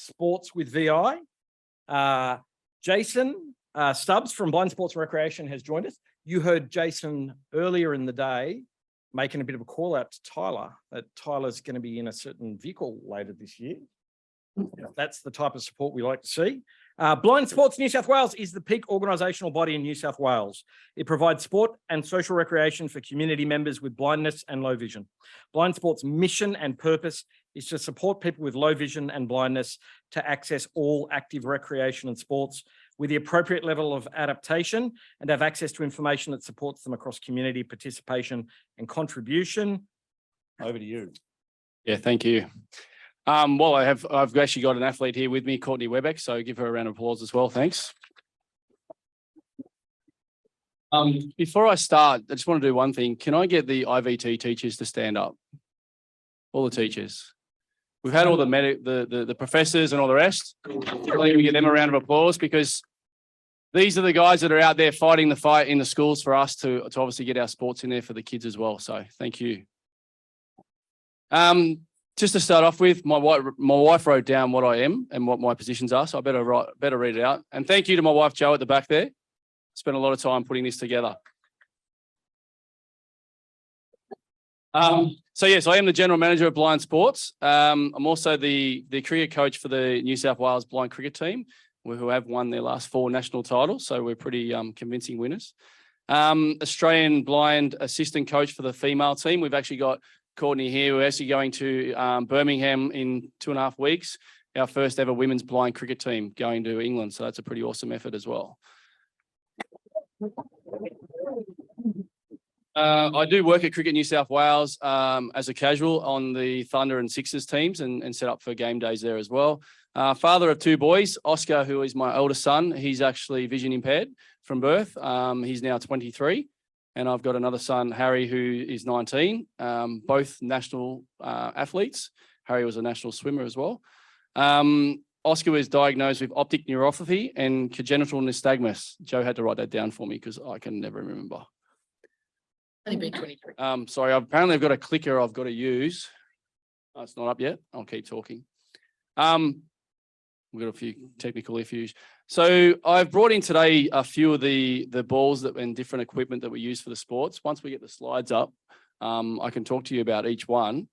Sports with VI. Jason Stubbs from Blind Sports Recreation has joined us. You heard Jason earlier in the day making a bit of a call out to Tyler, that Tyler's going to be in a certain vehicle later this year. That's the type of support we like to see. Blind Sports New South Wales is the peak organisational body in New South Wales. It provides sport and social recreation for community members with blindness and low vision. Blind Sports' mission and purpose is to support people with low vision and blindness to access all active recreation and sports with the appropriate level of adaptation and have access to information that supports them across community participation and contribution. Over to you. Yeah, thank you. Well, I've actually got an athlete here with me, Courtney Webeck, so give her a round of applause as well. Thanks. Before I start, I just want to do one thing. Can I get the IVT teachers to stand up? All the teachers. We've had all the professors and all the rest. Let me give them a round of applause because these are the guys that are out there fighting the fight in the schools for us to obviously get our sports in there for the kids as well. So thank you. Just to start off with, my wife wrote down what I am and what my positions are, so I better read it out. And thank you to my wife, Jo, at the back there. Spent a lot of time putting this together. So yes, I am the General Manager of Blind Sports. I'm also the cricket coach for the New South Wales Blind Cricket team, who have won their last 4 national titles, so we're pretty convincing winners. Australian Blind Assistant Coach for the female team. We've actually got Courtney here. We're actually going to Birmingham in 2.5 weeks. Our first ever women's blind cricket team going to England. So that's a pretty awesome effort as well. I do work at Cricket New South Wales as a casual on the Thunder and Sixers teams and set up for game days there as well. Father of 2 boys, Oscar, who is my eldest son. He's actually vision impaired from birth. He's now 23. And I've got another son, Harry, who is 19, both national athletes. Harry was a national swimmer as well. Oscar was diagnosed with optic neuropathy and congenital nystagmus. Joe had to write that down for me because I can never remember. Only been 23. Sorry, apparently I've got a clicker I've got to use. Oh, it's not up yet. I'll keep talking. We've got a few technical issues. So I've brought in today a few of the balls and different equipment that we use for the sports. Once we get the slides up, I can talk to you about each one.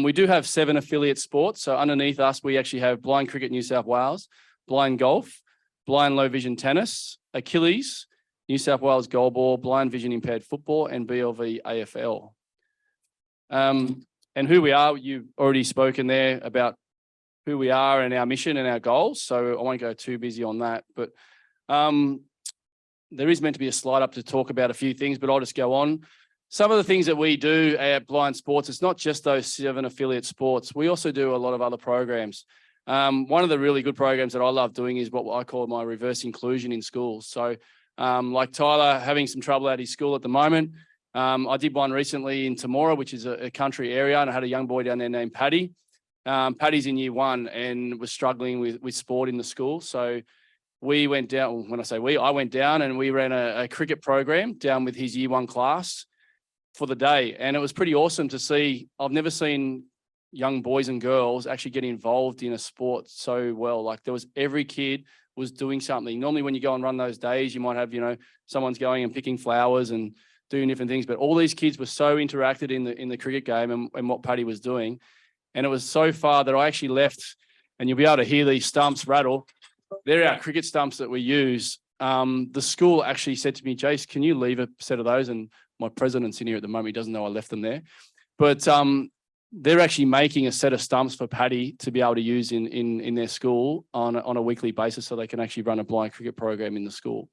We do have 7 affiliate sports. So underneath us, we actually have Blind Cricket New South Wales, Blind Golf, Blind Low Vision Tennis, Achilles, New South Wales Goalball, Blind Vision Impaired Football, and BLV AFL. And who we are, you've already spoken there about who we are and our mission and our goals. So I won't go too busy on that, but there is meant to be a slide up to talk about a few things, but I'll just go on. Some of the things that we do at Blind Sports, it's not just those 7 affiliate sports. We also do a lot of other programs. One of the really good programs that I love doing is what I call my reverse inclusion in schools. So like Tyler having some trouble at his school at the moment. I did one recently in Temora, which is a country area, and I had a young boy down there named Paddy. Paddy's in year 1 and was struggling with sport in the school. So we went down, when I say we, I went down and we ran a cricket program down with his year 1 class for the day. And it was pretty awesome to see. I've never seen young boys and girls actually get involved in a sport so well. Like there was every kid was doing something. Normally when you go and run those days, you might have, someone's going and picking flowers and doing different things. But all these kids were so interacted in the cricket game and what Paddy was doing. And it was so far that I actually left, and you'll be able to hear these stumps rattle. They're our cricket stumps that we use. The school actually said to me, Jace, can you leave a set of those? And my president's in here at the moment. He doesn't know I left them there. But they're actually making a set of stumps for Paddy to be able to use in their school on a weekly basis so they can actually run a blind cricket program in the school.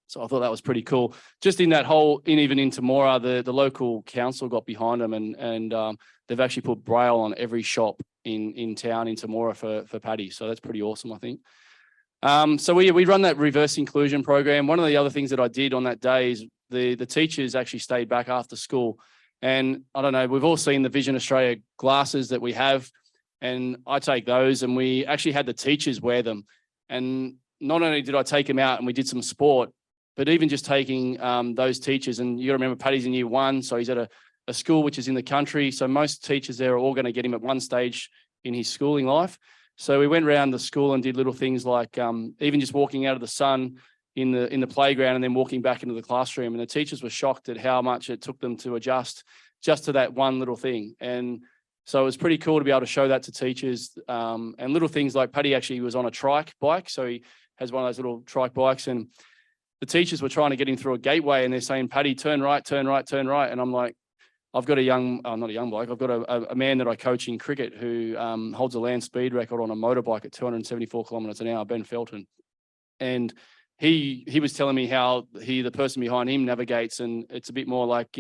So I thought that was pretty cool. Just in that whole, even in Temora, the local council got behind them and they've actually put Braille on every shop in town in Temora for Paddy. So that's pretty awesome, I think. So we run that reverse inclusion program. One of the other things that I did on that day is the teachers actually stayed back after school. And I don't know, we've all seen the Vision Australia glasses that we have, and I take those and we actually had the teachers wear them. And not only did I take them out and we did some sport, but even just taking those teachers, and you got to remember Paddy's in year 1, so he's at a school which is in the country. So most teachers there are all going to get him at one stage in his schooling life. So we went around the school and did little things like even just walking out of the sun in the playground and then walking back into the classroom. And the teachers were shocked at how much it took them to adjust just to that one little thing. And so it was pretty cool to be able to show that to teachers, and little things like Paddy actually was on a trike bike. So he has one of those little trike bikes, and the teachers were trying to get him through a gateway and they're saying, Paddy, turn right, turn right, turn right. And I'm like, I've got not a young bloke, I've got a man that I coach in cricket who holds a land speed record on a motorbike at 274 kilometres an hour, Ben Felton. And he was telling me how the person behind him navigates, and it's a bit more like,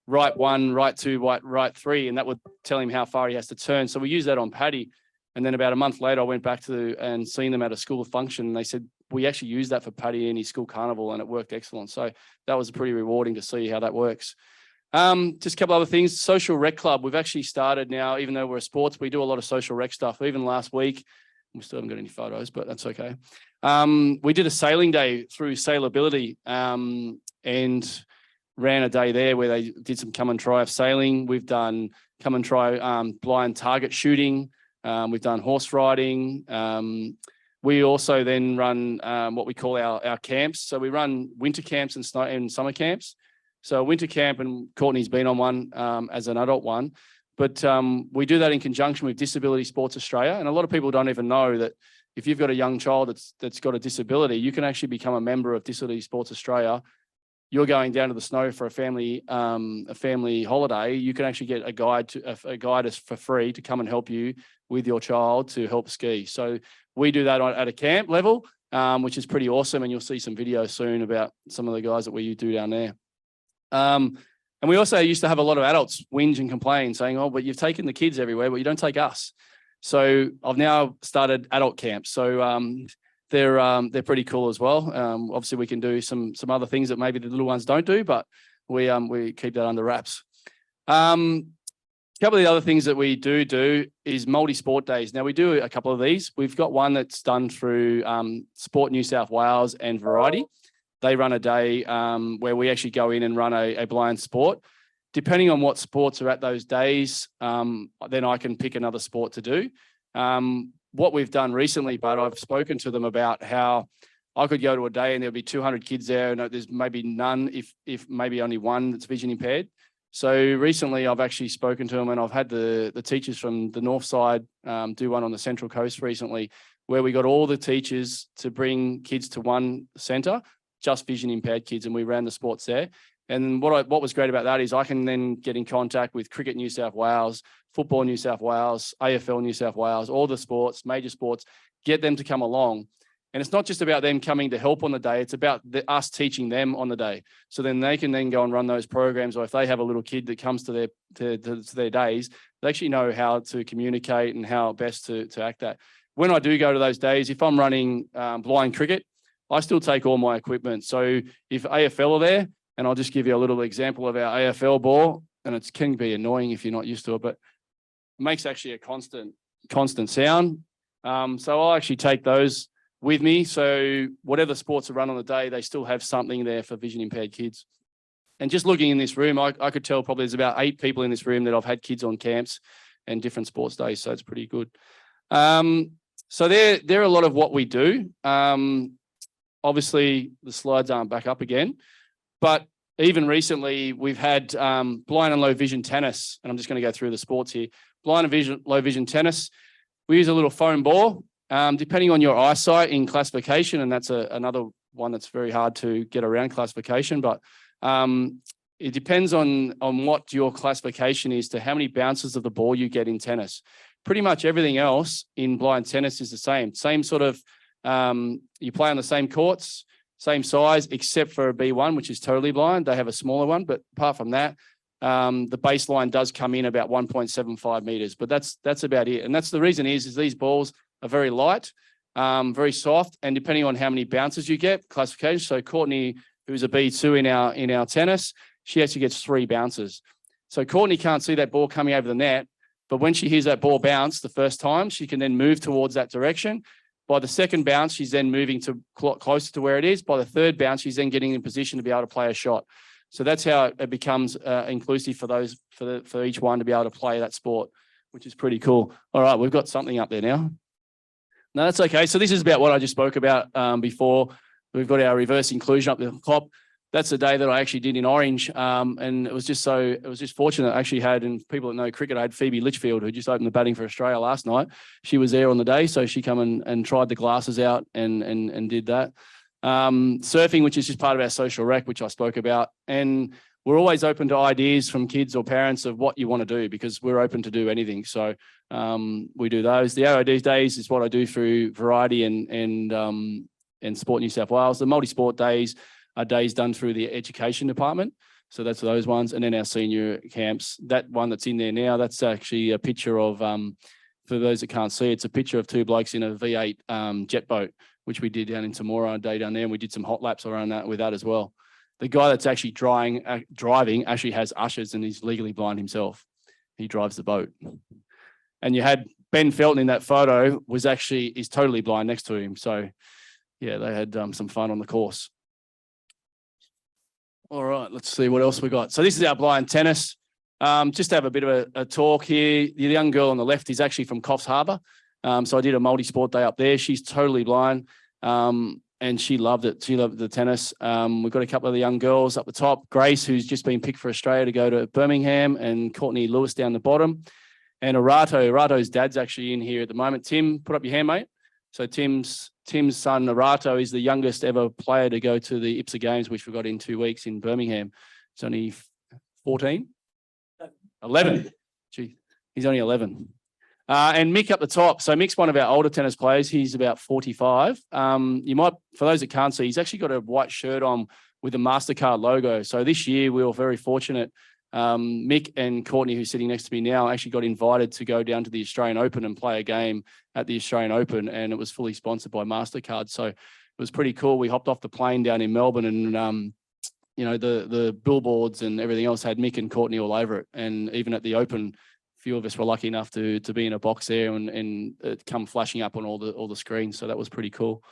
right one, right two, right three, and that would tell him how far he has to turn. So we use that on Paddy. And then about a month later, I went back and seen them at a school function, and they said, we actually used that for Paddy in his school carnival, and it worked excellent. So that was pretty rewarding to see how that works. Just a couple other things. Social Rec Club. We've actually started now, even though we're a sports, we do a lot of social rec stuff. Even last week, we still haven't got any photos, but that's okay. We did a sailing day through Sailability, and ran a day there where they did some come and try of sailing. We've done come and try blind target shooting. We've done horse riding. We also then run what we call our camps. So we run winter camps and summer camps. So winter camp, and Courtney's been on one as an adult one, but we do that in conjunction with Disability Sports Australia. And a lot of people don't even know that if you've got a young child that's got a disability, you can actually become a member of Disability Sports Australia. You're going down to the snow for a family holiday. You can actually get a guide for free to come and help you with your child to help ski. So we do that at a camp level, which is pretty awesome. And you'll see some videos soon about some of the guys that we do down there. And we also used to have a lot of adults whinge and complain saying, oh, but you've taken the kids everywhere, but you don't take us. So I've now started adult camps. So they're pretty cool as well. Obviously we can do some other things that maybe the little ones don't do, but we keep that under wraps. A couple of the other things that we do is multi-sport days. Now we do a couple of these. We've got one that's done through Sport New South Wales and Variety. They run a day where we actually go in and run a blind sport. Depending on what sports are at those days, then I can pick another sport to do. What we've done recently, but I've spoken to them about how I could go to a day and there'll be 200 kids there, and there's maybe none, if maybe only one that's vision impaired. So recently I've actually spoken to them, and I've had the teachers from the north side do one on the Central Coast recently, where we got all the teachers to bring kids to one centre, just vision impaired kids, and we ran the sports there. And what was great about that is I can then get in contact with Cricket New South Wales, Football New South Wales, AFL New South Wales, all the sports, major sports, get them to come along. And it's not just about them coming to help on the day, it's about us teaching them on the day. So then they can then go and run those programs, or if they have a little kid that comes to their days, they actually know how to communicate and how best to act that. When I do go to those days, if I'm running blind cricket, I still take all my equipment. So if AFL are there, and I'll just give you a little example of our AFL ball, and it can be annoying if you're not used to it, but it makes actually a constant sound. So I'll actually take those with me. So whatever sports are run on the day, they still have something there for vision impaired kids. And just looking in this room, I could tell probably there's about 8 people in this room that I've had kids on camps and different sports days. So it's pretty good. So they're a lot of what we do. Obviously the slides aren't back up again, but even recently we've had blind and low vision tennis, and I'm just going to go through the sports here. Blind and low vision tennis. We use a little foam ball. Depending on your eyesight in classification, and that's another one that's very hard to get around classification, but it depends on what your classification is to how many bounces of the ball you get in tennis. Pretty much everything else in blind tennis is the same. Same sort of, you play on the same courts, same size, except for a B1, which is totally blind. They have a smaller one, but apart from that, the baseline does come in about 1.75 meters, but that's about it. And that's the reason is these balls are very light, very soft, and depending on how many bounces you get, classification. So Courtney, who's a B2 in our tennis, she actually gets 3 bounces. So Courtney can't see that ball coming over the net, but when she hears that ball bounce the first time, she can then move towards that direction. By the second bounce, she's then moving to closer to where it is. By the third bounce, she's then getting in position to be able to play a shot. So that's how it becomes inclusive for each one to be able to play that sport, which is pretty cool. All right, we've got something up there now. No, that's okay. So this is about what I just spoke about before. We've got our reverse inclusion up the top. That's the day that I actually did in Orange. And it was just fortunate I actually had, and people that know cricket, I had Phoebe Litchfield, who just opened the batting for Australia last night. She was there on the day. So she come and tried the glasses out and did that. Surfing, which is just part of our social rec, which I spoke about. And we're always open to ideas from kids or parents of what you want to do, because we're open to do anything. So we do those. The AOD days is what I do through Variety and Sport New South Wales. The multi-sport days are days done through the education department. So that's those ones. And then our senior camps, that one that's in there now, that's actually a picture of, for those that can't see, it's a picture of two blokes in a V8 jet boat, which we did down in Temora, a day down there. And we did some hot laps around that with that as well. The guy that's actually driving actually has ushers and he's legally blind himself. He drives the boat. And you had Ben Felton in that photo is totally blind next to him. So yeah, they had some fun on the course. All right, let's see what else we got. So this is our blind tennis. Just to have a bit of a talk here. The young girl on the left is actually from Coffs Harbour. So I did a multi-sport day up there. She's totally blind. And she loved it. She loved the tennis. We've got a couple of the young girls up the top. Grace, who's just been picked for Australia to go to Birmingham, and Courtney Lewis down the bottom. And Arato's dad's actually in here at the moment. Tim, put up your hand, mate. So Tim's son, Arato, is the youngest ever player to go to the IPSA Games, which we got in 2 weeks in Birmingham. He's only 14? 11. Gee, he's only 11. And Mick up the top. So Mick's one of our older tennis players. He's about 45. You might, for those that can't see, he's actually got a white shirt on with a MasterCard logo. So this year we were very fortunate. Mick and Courtney, who's sitting next to me now, actually got invited to go down to the Australian Open and play a game at the Australian Open, and it was fully sponsored by MasterCard. So it was pretty cool. We hopped off the plane down in Melbourne, and the billboards and everything else had Mick and Courtney all over it. And even at the Open, a few of us were lucky enough to be in a box there and it come flashing up on all the screens. So that was pretty cool.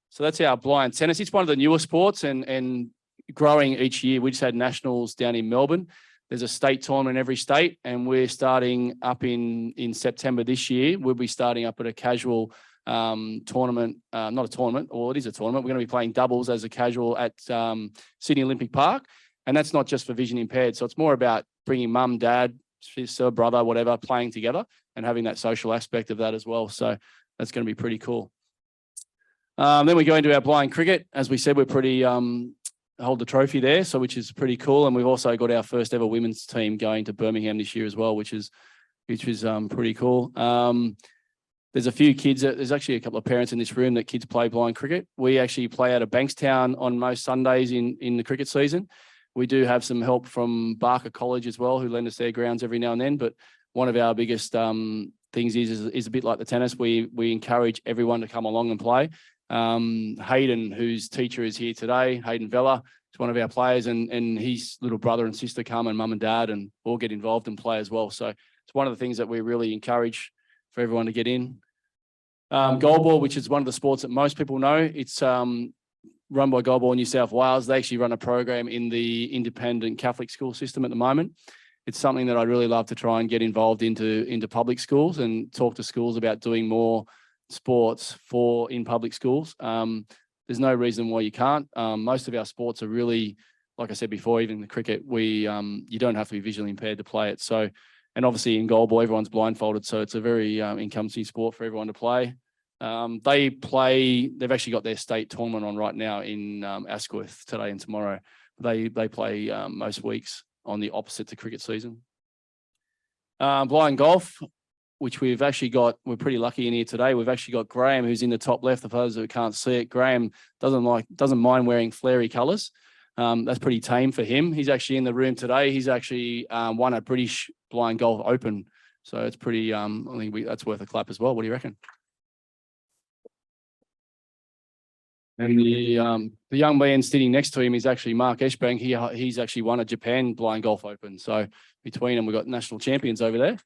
So that's our blind tennis. It's one of the newer sports and growing each year. We just had nationals down in Melbourne. There's a state tournament in every state, and we're starting up in September this year. We'll be starting up at a casual tournament, not a tournament, or it is a tournament. We're going to be playing doubles as a casual at Sydney Olympic Park, and that's not just for vision impaired. So it's more about bringing mum, dad, sister, brother, whatever, playing together and having that social aspect of that as well. So that's going to be pretty cool. Then we go into our blind cricket. As we said, we're pretty hold the trophy there, so which is pretty cool. And we've also got our first ever women's team going to Birmingham this year as well, which is pretty cool. There's a few kids. There's actually a couple of parents in this room that kids play blind cricket. We actually play out of Bankstown on most Sundays in the cricket season. We do have some help from Barker College as well, who lend us their grounds every now and then. But one of our biggest things is a bit like the tennis. We encourage everyone to come along and play. Hayden, whose teacher is here today, Hayden Vella, is one of our players, and his little brother and sister come, and mum and dad, and all get involved and play as well. So it's one of the things that we really encourage for everyone to get in. Goalball, which is one of the sports that most people know. It's run by Goalball New South Wales. They actually run a program in the independent Catholic school system at the moment. It's something that I'd really love to try and get involved into public schools and talk to schools about doing more sports in public schools. There's no reason why you can't. Most of our sports are really, like I said before, even the cricket, you don't have to be visually impaired to play it. So, and obviously in goalball, everyone's blindfolded, so it's a very encompassing sport for everyone to play. They've actually got their state tournament on right now in Asquith today and tomorrow. They play most weeks on the opposite to cricket season. Blind golf, which we've actually got, we're pretty lucky in here today. We've actually got Graham, who's in the top left. For those who can't see it, Graham doesn't mind wearing flary colours. That's pretty tame for him. He's actually in the room today. He's actually won a British Blind Golf Open. So it's pretty, I think that's worth a clap as well. What do you reckon? And the young man sitting next to him is actually Mark Eschbank. He's actually won a Japan Blind Golf Open. So between them, we've got national champions over there.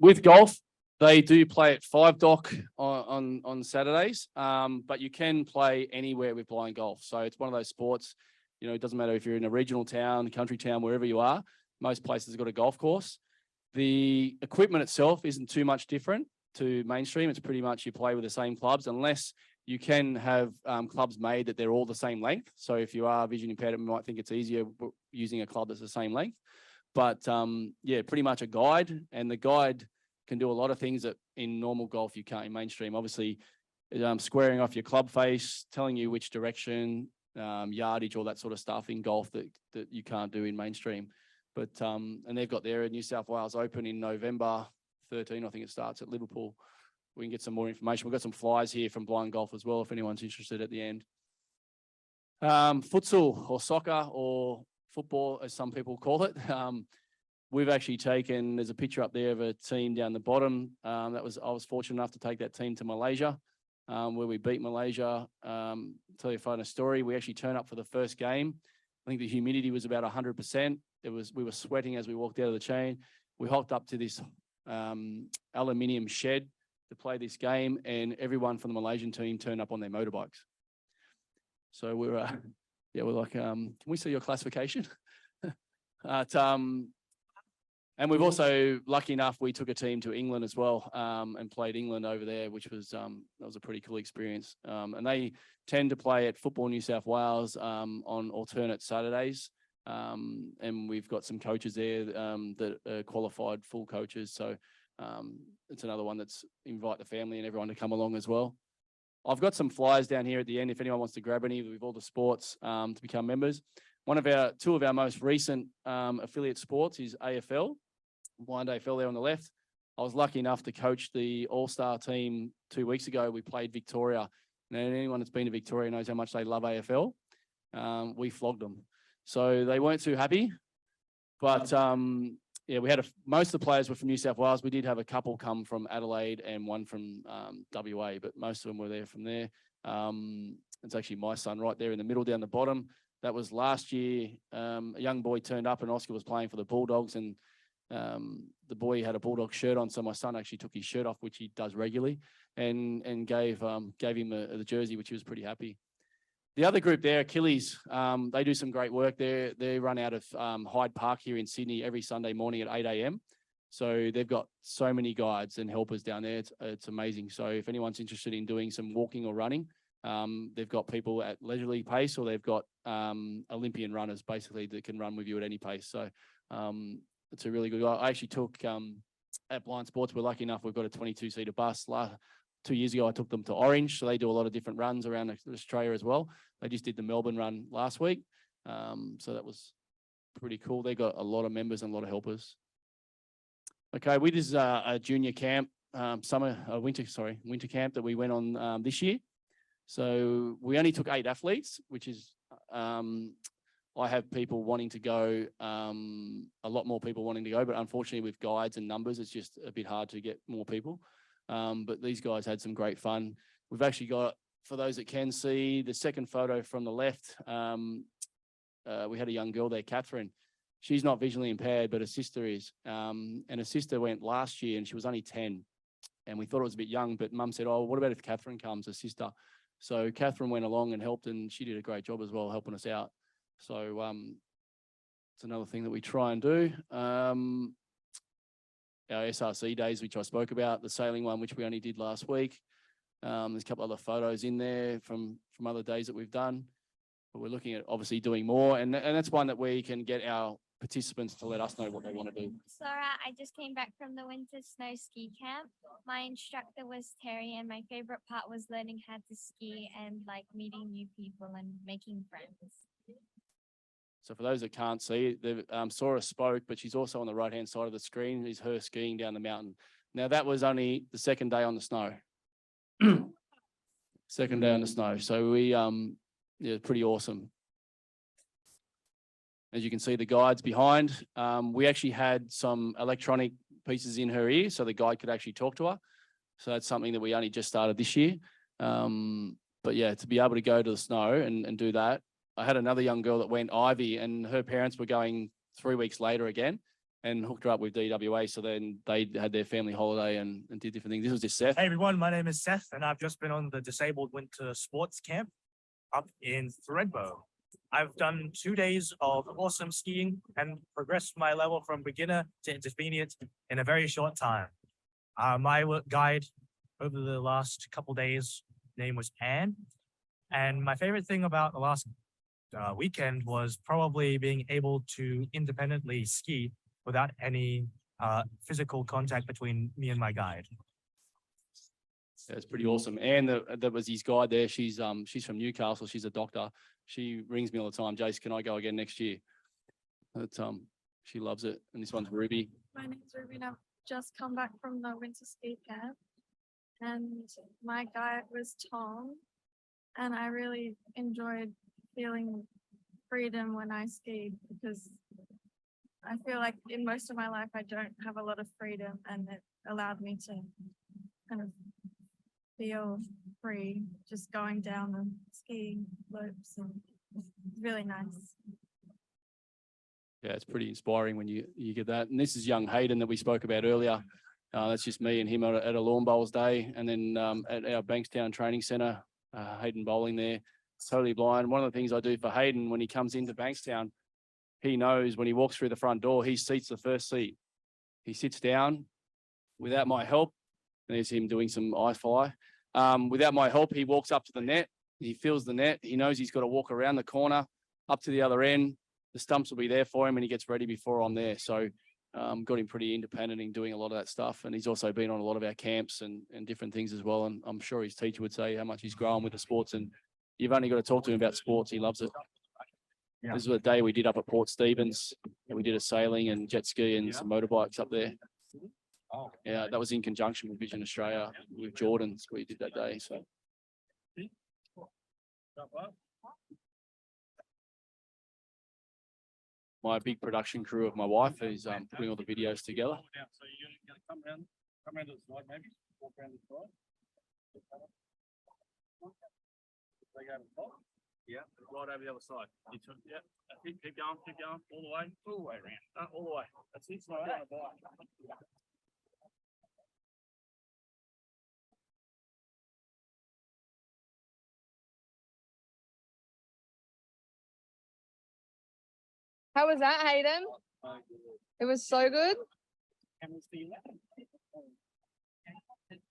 With golf, they do play at 5 Dock on Saturdays, but you can play anywhere with blind golf. So it's one of those sports, it doesn't matter if you're in a regional town, country town, wherever you are, most places have got a golf course. The equipment itself isn't too much different to mainstream. It's pretty much you play with the same clubs, unless you can have clubs made that they're all the same length. So if you are vision impaired, you might think it's easier using a club that's the same length. But yeah, pretty much a guide, and the guide can do a lot of things that in normal golf you can't in mainstream. Obviously, squaring off your club face, telling you which direction, yardage, all that sort of stuff in golf that you can't do in mainstream. But and they've got their New South Wales Open in November 13, I think it starts at Liverpool. We can get some more information. We've got some flyers here from Blind Golf as well, if anyone's interested at the end. Futsal or soccer or football, as some people call it. We've actually taken, there's a picture up there of a team down the bottom. I was fortunate enough to take that team to Malaysia, where we beat Malaysia. Tell you a funny story. We actually turned up for the first game. I think the humidity was about 100%. We were sweating as we walked out of the chain. We hopped up to this aluminium shed to play this game, and everyone from the Malaysian team turned up on their motorbikes. So we're like, can we see your classification? And we've also, lucky enough, we took a team to England as well, and played England over there, which was, that was a pretty cool experience. And they tend to play at Football New South Wales on alternate Saturdays. And we've got some coaches there that are qualified full coaches. So it's another one that's invite the family and everyone to come along as well. I've got some flyers down here at the end if anyone wants to grab any with all the sports to become members. Two of our most recent affiliate sports is AFL, Blind AFL there on the left. I was lucky enough to coach the All-Star team 2 weeks ago. We played Victoria. Now, anyone that's been to Victoria knows how much they love AFL. We flogged them. So they weren't too happy. But yeah, we had most of the players were from New South Wales. We did have a couple come from Adelaide and one from WA, but most of them were there from there. It's actually my son right there in the middle down the bottom. That was last year. A young boy turned up and Oscar was playing for the Bulldogs, and the boy had a Bulldog shirt on. So my son actually took his shirt off, which he does regularly, and gave him the jersey, which he was pretty happy. The other group there, Achilles, they do some great work. They run out of Hyde Park here in Sydney every Sunday morning at 8 a.m. So they've got so many guides and helpers down there. It's amazing. So if anyone's interested in doing some walking or running, they've got people at leisurely pace, or they've got Olympian runners basically that can run with you at any pace. So it's a really good guy. I actually took at Blind Sports, we're lucky enough, we've got a 22-seater bus. 2 years ago, I took them to Orange. So they do a lot of different runs around Australia as well. They just did the Melbourne run last week. So that was pretty cool. They got a lot of members and a lot of helpers. Okay, we did a junior camp, winter camp that we went on this year. So we only took 8 athletes, which is, I have people wanting to go, a lot more people wanting to go, but unfortunately with guides and numbers, it's just a bit hard to get more people. But these guys had some great fun. We've actually got, for those that can see, the second photo from the left, we had a young girl there, Catherine. She's not visually impaired, but her sister is. And her sister went last year and she was only 10. And we thought it was a bit young, but Mum said, oh, what about if Catherine comes, her sister? So Catherine went along and helped, and she did a great job as well, helping us out. So it's another thing that we try and do. Our SRC days, which I spoke about, the sailing one, which we only did last week. There's a couple other photos in there from other days that we've done. But we're looking at obviously doing more. And that's one that we can get our participants to let us know what they want to do. Sora, I just came back from the winter snow ski camp. My instructor was Terry, and my favorite part was learning how to ski and like meeting new people and making friends. So for those that can't see, Sora spoke, but she's also on the right-hand side of the screen. Is her skiing down the mountain. Now that was only the second day on the snow. Second day on the snow. So we, yeah, pretty awesome. As you can see, the guides behind. We actually had some electronic pieces in her ear, so the guide could actually talk to her. So that's something that we only just started this year. But yeah, to be able to go to the snow and do that. I had another young girl that went Ivy, and her parents were going 3 weeks later again and hooked her up with DWA. So then they had their family holiday and did different things. This was just Seth. Hey everyone, my name is Seth, and I've just been on the Disabled Winter Sports Camp up in Thredbo. I've done 2 days of awesome skiing and progressed my level from beginner to intermediate in a very short time. My guide over the last couple days name was Anne, and my favorite thing about the last weekend was probably being able to independently ski without any physical contact between me and my guide. That's pretty awesome. And that was his guide there. She's from Newcastle. She's a doctor. She rings me all the time. Jace, can I go again next year? But she loves it. And this one's Ruby. My name's Ruby and I've just come back from the winter ski camp, and my guide was Tom, and I really enjoyed feeling freedom when I skied, because I feel like in most of my life I don't have a lot of freedom, and it allowed me to kind of feel free just going down the ski slopes, and it's really nice. Yeah, it's pretty inspiring when you get that. And this is young Hayden that we spoke about earlier. That's just me and him at a lawn bowls day. And then at our Bankstown training centre, Hayden bowling there, totally blind. One of the things I do for Hayden when he comes into Bankstown, he knows when he walks through the front door, he seats the first seat. He sits down without my help. There's him doing some eye-fly. Without my help, he walks up to the net. He feels the net. He knows he's got to walk around the corner up to the other end. The stumps will be there for him and he gets ready before I'm there. So got him pretty independent in doing a lot of that stuff. And he's also been on a lot of our camps and different things as well. And I'm sure his teacher would say how much he's grown with the sports. And you've only got to talk to him about sports. He loves it. Yeah. This was a day we did up at Port Stephens. And we did a sailing and jet ski and some motorbikes up there. Oh, yeah, that was in conjunction with Vision Australia with Jordan's we did that day. So. My big production crew of my wife is putting all the videos together. So you're going to come around to the side, maybe walk around the side. They go to the top. Yeah, right over the other side. Yeah, keep going, all the way around, all the way. That's it. Slow down. How was that, Hayden? It was so good.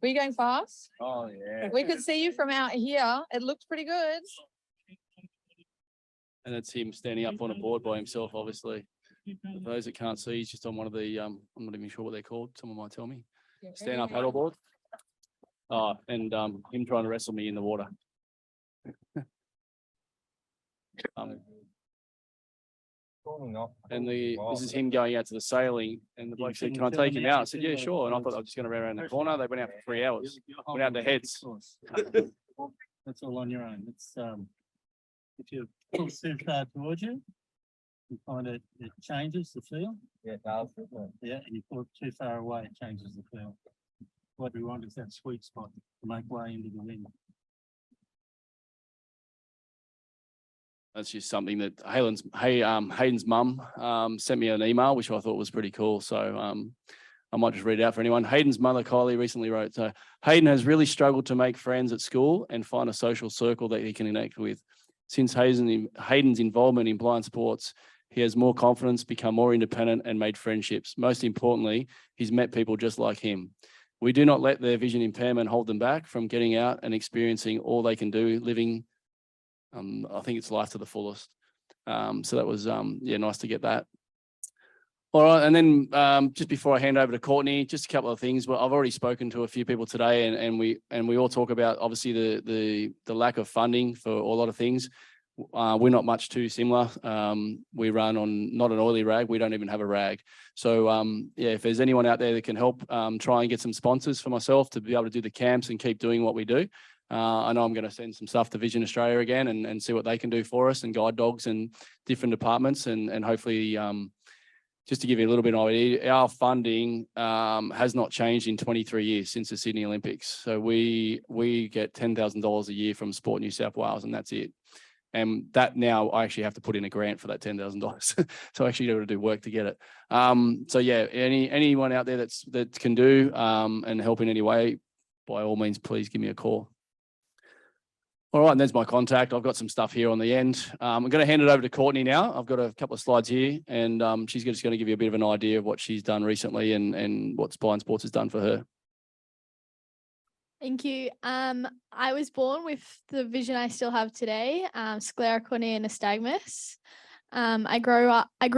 Were you going fast? Oh, yeah. We could see you from out here. It looked pretty good. And that's him standing up on a board by himself, obviously. For those that can't see, he's just on one of the, I'm not even sure what they're called. Someone might tell me. Stand up paddleboard. Oh, and him trying to wrestle me in the water. And this is him going out to the sailing, and the bloke said, "Can I take him out?" I said, "Yeah, sure." And I thought I was just going to run around the corner. They went out for 3 hours, went out their heads. That's all on your own. It's if you pull too far towards you, you find it changes the feel. Yeah, it does. Yeah, and you pull it too far away, it changes the feel. What we want is that sweet spot to make way into the wind. That's just something that Hayden's mum sent me an email, which I thought was pretty cool. So I might just read it out for anyone. Hayden's mother, Kylie, recently wrote, so Hayden has really struggled to make friends at school and find a social circle that he can connect with. Since Hayden's involvement in blind sports, he has more confidence, become more independent and made friendships. Most importantly, he's met people just like him. We do not let their vision impairment hold them back from getting out and experiencing all they can do, living I think it's life to the fullest. So that was, yeah, nice to get that. All right. And then just before I hand over to Courtney, just a couple of things. Well, I've already spoken to a few people today and we all talk about obviously the lack of funding for a lot of things. We're not much too similar. We run on not an oily rag. We don't even have a rag. So yeah, if there's anyone out there that can help try and get some sponsors for myself to be able to do the camps and keep doing what we do. I know I'm going to send some stuff to Vision Australia again and see what they can do for us and guide dogs and different departments and hopefully just to give you a little bit of an idea, our funding has not changed in 23 years since the Sydney Olympics. So we get $10,000 a year from Sport New South Wales and that's it. And that now I actually have to put in a grant for that $10,000. So I actually got to do work to get it. So yeah, anyone out there that can do and help in any way, by all means, please give me a call. All right, and there's my contact. I've got some stuff here on the end. I'm going to hand it over to Courtney now. I've got a couple of slides here, and she's just going to give you a bit of an idea of what she's done recently and what Blind Sports has done for her. Thank you. I was born with the vision I still have today, sclerocornea nystagmus. I grew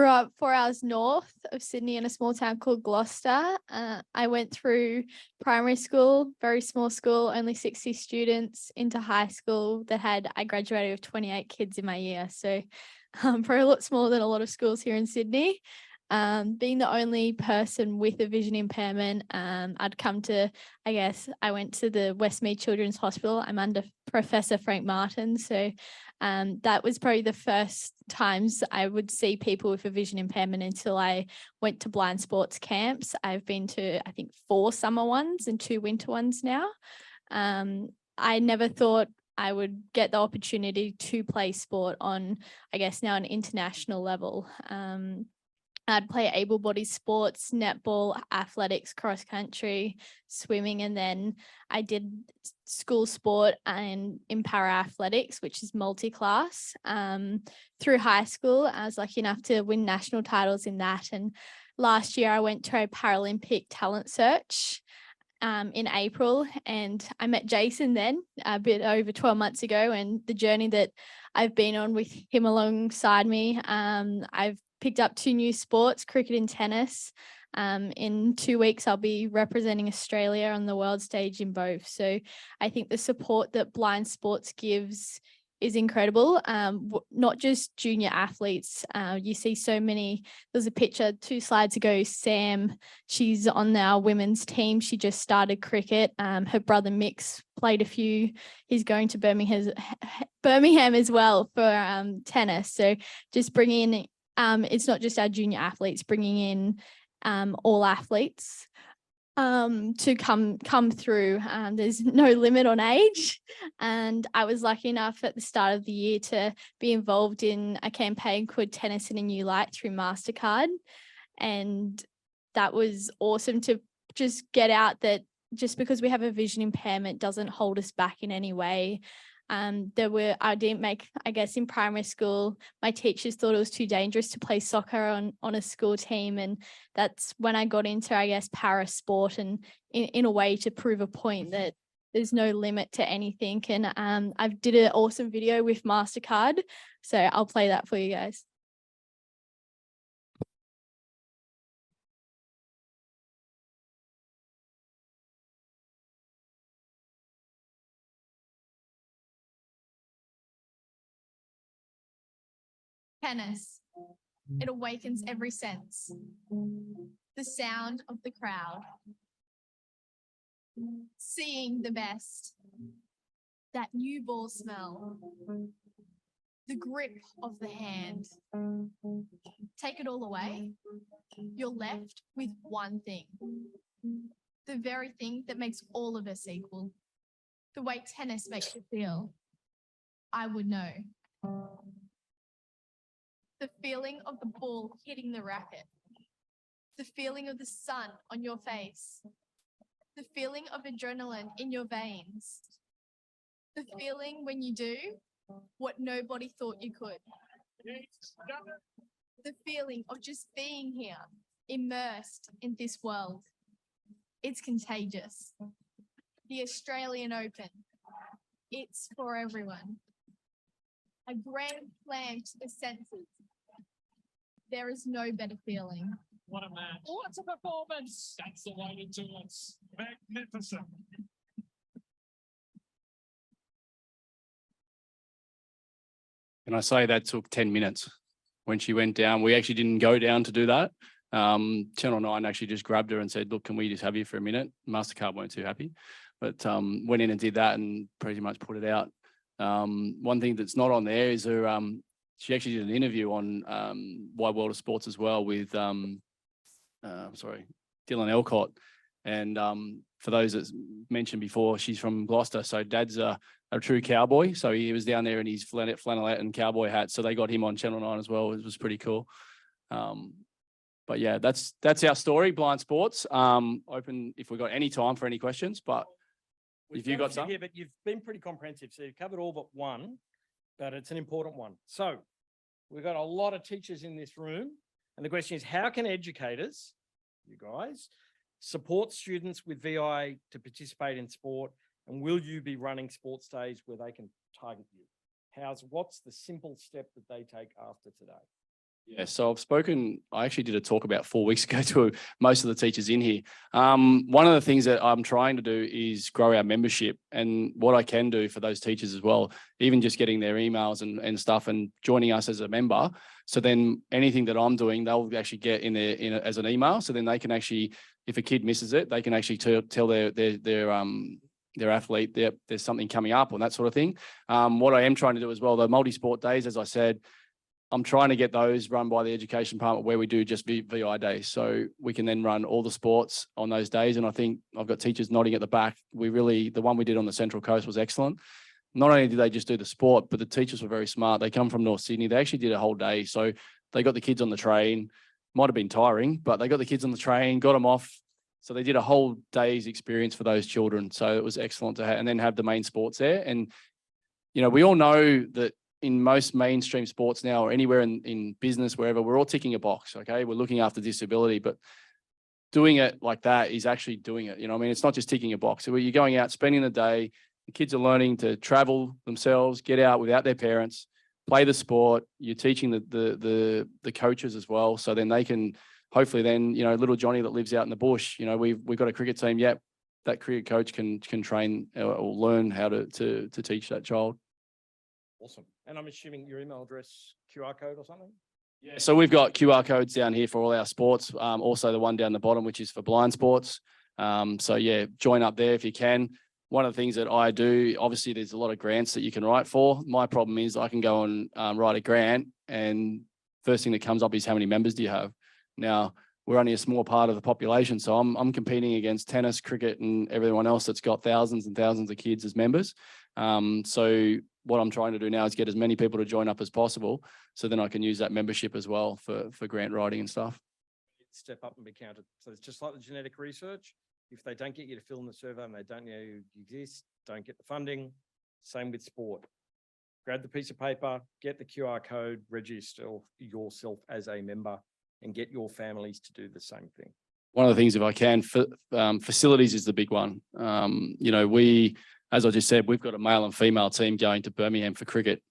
up 4 hours north of Sydney in a small town called Gloucester. I went through primary school, very small school, only 60 students, into high school I graduated with 28 kids in my year. So probably a lot smaller than a lot of schools here in Sydney. Being the only person with a vision impairment, I went to the Westmead Children's Hospital. I'm under Professor Frank Martin. So that was probably the first times I would see people with a vision impairment until I went to blind sports camps. I've been to, I think, 4 summer ones and 2 winter ones now. I never thought I would get the opportunity to play sport on, I guess, now an international level. I'd play able-bodied sports, netball, athletics, cross country, swimming, and then I did school sport and in para athletics, which is multi-class. Through high school, I was lucky enough to win national titles in that. And last year I went to a Paralympic talent search in April, and I met Jason then a bit over 12 months ago, and the journey that I've been on with him alongside me. I've picked up 2 new sports, cricket and tennis. In 2 weeks, I'll be representing Australia on the world stage in both. So I think the support that blind sports gives is incredible. Not just junior athletes. You see so many. There's a picture 2 slides ago, Sam, she's on our women's team. She just started cricket. Her brother Mick's played a few. He's going to Birmingham as well for tennis. So just bringing in, it's not just our junior athletes, bringing in all athletes to come through. There's no limit on age. And I was lucky enough at the start of the year to be involved in a campaign called Tennis in a New Light through MasterCard. And that was awesome to just get out that just because we have a vision impairment doesn't hold us back in any way. I didn't make, I guess, in primary school, my teachers thought it was too dangerous to play soccer on a school team. And that's when I got into, I guess, para sport, and in a way to prove a point that there's no limit to anything. And I did an awesome video with MasterCard. So I'll play that for you guys. Tennis. It awakens every sense. The sound of the crowd. Seeing the best. That new ball smell. The grip of the hand. Take it all away. You're left with one thing. The very thing that makes all of us equal. The way tennis makes you feel. I would know. The feeling of the ball hitting the racket. The feeling of the sun on your face. The feeling of adrenaline in your veins. The feeling when you do what nobody thought you could. The feeling of just being here, immersed in this world. It's contagious. The Australian Open. It's for everyone. A grand slam to the senses. There is no better feeling. What a match. What a performance. That's the way to do it. Magnificent. Can I say that took 10 minutes when she went down? We actually didn't go down to do that. Channel 9 actually just grabbed her and said, look, can we just have you for a minute? MasterCard weren't too happy, but went in and did that and pretty much put it out. One thing that's not on there is her, she actually did an interview on Wide World of Sports as well with, Dylan Elcott. And for those that mentioned before, she's from Gloucester. So Dad's a true cowboy. So he was down there in his flannelette and cowboy hat. So they got him on Channel 9 as well. It was pretty cool. But yeah, that's our story, Blind Sports. Open if we've got any time for any questions, but if you got some. Yeah, but you've been pretty comprehensive. So you've covered all but one, but it's an important one. So we've got a lot of teachers in this room. And the question is, how can educators, you guys, support students with VI to participate in sport And will you be running sports days where they can target you? What's the simple step that they take after today? Yeah, so I actually did a talk about 4 weeks ago to most of the teachers in here. One of the things that I'm trying to do is grow our membership, and what I can do for those teachers as well, even just getting their emails and stuff and joining us as a member. So then anything that I'm doing, they'll actually get as an email. So then they can actually, if a kid misses it, they can actually tell their athlete there's something coming up and that sort of thing. What I am trying to do as well, the multi-sport days, as I said, I'm trying to get those run by the education department where we do just VI days. So we can then run all the sports on those days. And I think I've got teachers nodding at the back. The one we did on the Central Coast was excellent. Not only did they just do the sport, but the teachers were very smart. They come from North Sydney. They actually did a whole day. So they got the kids on the train, might have been tiring, but they got the kids on the train, got them off. So they did a whole day's experience for those children. So it was excellent to have, and then have the main sports there. And, we all know that in most mainstream sports now, or anywhere in business, wherever, we're all ticking a box, okay? We're looking after disability, but doing it like that is actually doing it. It's not just ticking a box. So you're going out, spending the day, the kids are learning to travel themselves, get out without their parents, play the sport. You're teaching the coaches as well. So then they can, hopefully then, little Johnny that lives out in the bush, we've got a cricket team. Yep. That cricket coach can train or learn how to teach that child. Awesome. And I'm assuming your email address, QR code or something? Yeah, so we've got QR codes down here for all our sports. Also the one down the bottom, which is for blind sports. So yeah, join up there if you can. One of the things that I do, obviously there's a lot of grants that you can write for. My problem is I can go and write a grant, and first thing that comes up is how many members do you have? Now, we're only a small part of the population. So I'm competing against tennis, cricket, and everyone else that's got thousands and thousands of kids as members. So what I'm trying to do now is get as many people to join up as possible, so then I can use that membership as well for grant writing and stuff. Step up and be counted. So it's just like the genetic research. If they don't get you to fill in the survey and they don't know you exist, don't get the funding. Same with sport. Grab the piece of paper, get the QR code, register yourself as a member, and get your families to do the same thing. One of the things, if I can, facilities is the big one. As I just said, we've got a male and female team going to Birmingham for cricket.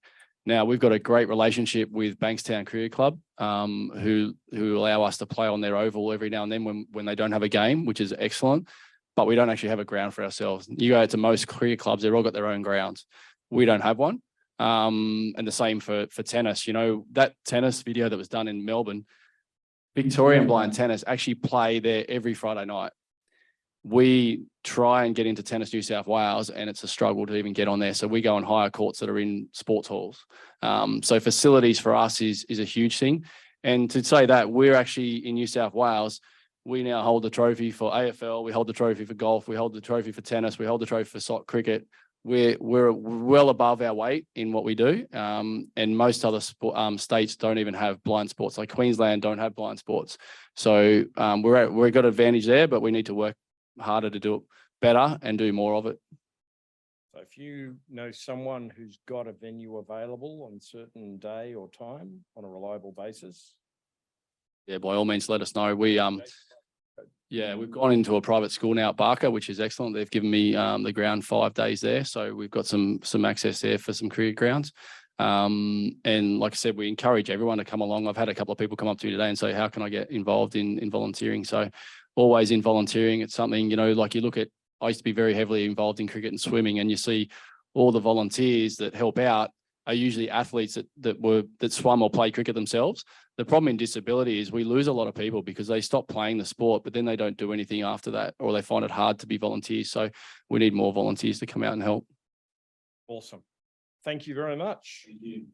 Now, we've got a great relationship with Bankstown Cricket Club, who allow us to play on their oval every now and then when they don't have a game, which is excellent. But we don't actually have a ground for ourselves. You go to most cricket clubs, they've all got their own grounds. We don't have one. And the same for tennis. That tennis video that was done in Melbourne, Victorian blind tennis actually play there every Friday night. We try and get into Tennis New South Wales, and it's a struggle to even get on there. So we go and hire courts that are in sports halls. So facilities for us is a huge thing. And to say that, we're actually in New South Wales, we now hold the trophy for AFL, we hold the trophy for golf, we hold the trophy for tennis, we hold the trophy for soccer, cricket. We're well above our weight in what we do. And most other states don't even have blind sports. Like Queensland don't have blind sports. So we've got an advantage there, but we need to work harder to do it better and do more of it. So if you know someone who's got a venue available on a certain day or time on a reliable basis, yeah, by all means, let us know. We've gone into a private school now at Barker, which is excellent. They've given me the ground 5 days there. So we've got some access there for some cricket grounds. And like I said, we encourage everyone to come along. I've had a couple of people come up to me today and say, how can I get involved in volunteering? So always in volunteering, it's something, like you look at, I used to be very heavily involved in cricket and swimming, and you see all the volunteers that help out are usually athletes that swum or play cricket themselves. The problem in disability is we lose a lot of people because they stop playing the sport, but then they don't do anything after that, or they find it hard to be volunteers. So we need more volunteers to come out and help. Awesome. Thank you very much. Thank you.